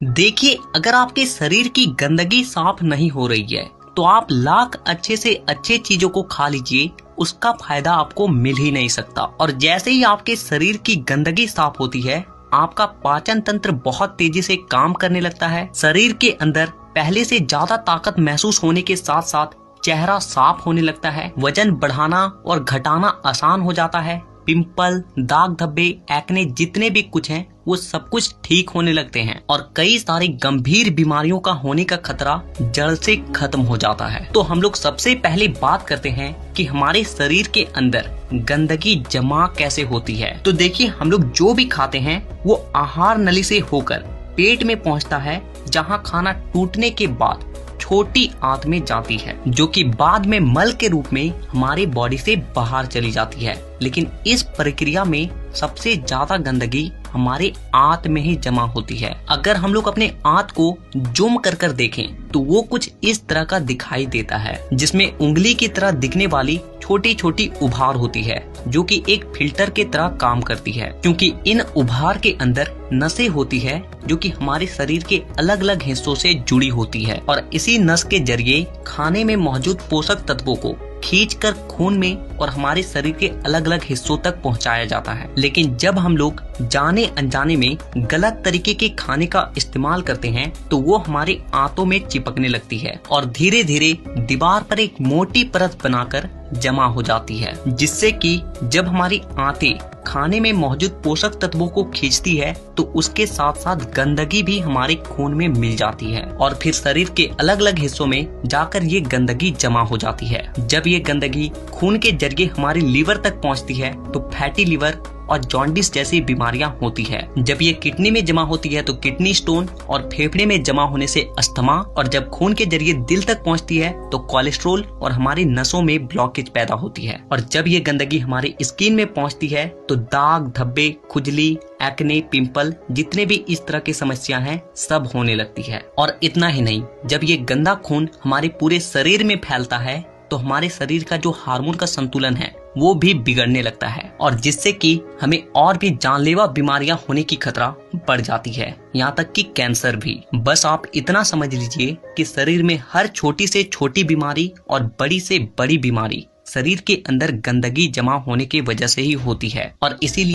देखिए, अगर आपके शरीर की गंदगी साफ नहीं हो रही है तो आप लाख अच्छे से अच्छे चीजों को खा लीजिए, उसका फायदा आपको मिल ही नहीं सकता। और जैसे ही आपके शरीर की गंदगी साफ होती है, आपका पाचन तंत्र बहुत तेजी से काम करने लगता है। शरीर के अंदर पहले से ज्यादा ताकत महसूस होने के साथ साथ चेहरा साफ होने लगता है। वजन बढ़ाना और घटाना आसान हो जाता है। पिंपल, दाग धब्बे, एक्ने जितने भी कुछ हैं वो सब कुछ ठीक होने लगते हैं और कई सारी गंभीर बीमारियों का होने का खतरा जड़ से खत्म हो जाता है। तो हम लोग सबसे पहले बात करते हैं कि हमारे शरीर के अंदर गंदगी जमा कैसे होती है। तो देखिए, हम लोग जो भी खाते हैं वो आहार नली से होकर पेट में पहुंचता है, जहां खाना टूटने के बाद छोटी आंत में जाती है, जो कि बाद में मल के रूप में हमारे बॉडी से बाहर चली जाती है। लेकिन इस प्रक्रिया में सबसे ज्यादा गंदगी हमारे आंत में ही जमा होती है। अगर हम लोग अपने आंत को जूम कर कर देखें तो वो कुछ इस तरह का दिखाई देता है, जिसमें उंगली की तरह दिखने वाली छोटी छोटी उभार होती है, जो कि एक फिल्टर के तरह काम करती है, क्योंकि इन उभार के अंदर नसें होती है जो कि हमारे शरीर के अलग अलग हिस्सों से जुड़ी होती है और इसी नस के जरिए खाने में मौजूद पोषक तत्वों को खींचकर खून में और हमारे शरीर के अलग अलग हिस्सों तक पहुंचाया जाता है। लेकिन जब हम लोग जाने अनजाने में गलत तरीके के खाने का इस्तेमाल करते हैं तो वो हमारे आंतों में चिपकने लगती है और धीरे धीरे दीवार पर एक मोटी परत बनाकर जमा हो जाती है, जिससे कि जब हमारी आंतें खाने में मौजूद पोषक तत्वों को खींचती है तो उसके साथ साथ गंदगी भी हमारे खून में मिल जाती है और फिर शरीर के अलग अलग हिस्सों में जाकर ये गंदगी जमा हो जाती है। जब ये गंदगी खून के जरिए हमारे लीवर तक पहुंचती है तो फैटी लीवर और जॉन्डिस जैसी बीमारियां होती है। जब ये किडनी में जमा होती है तो किडनी स्टोन और फेफड़े में जमा होने से अस्थमा, और जब खून के जरिए दिल तक पहुंचती है तो कोलेस्ट्रोल और हमारी नसों में ब्लॉकेज पैदा होती है। और जब ये गंदगी हमारी स्किन में पहुंचती है तो दाग धब्बे, खुजली, एक्ने, पिंपल जितने भी इस तरह की समस्या हैं सब होने लगती है। और इतना ही नहीं, जब ये गंदा खून हमारे पूरे शरीर में फैलता है तो हमारे शरीर का जो हार्मोन का संतुलन है वो भी बिगड़ने लगता है और जिससे कि हमें और भी जानलेवा बीमारियां होने की खतरा बढ़ जाती है, यहाँ तक कि कैंसर भी। बस आप इतना समझ लीजिए कि शरीर में हर छोटी से छोटी बीमारी और बड़ी से बड़ी बीमारी शरीर के अंदर गंदगी जमा होने की वजह से ही होती है। और इसीलिए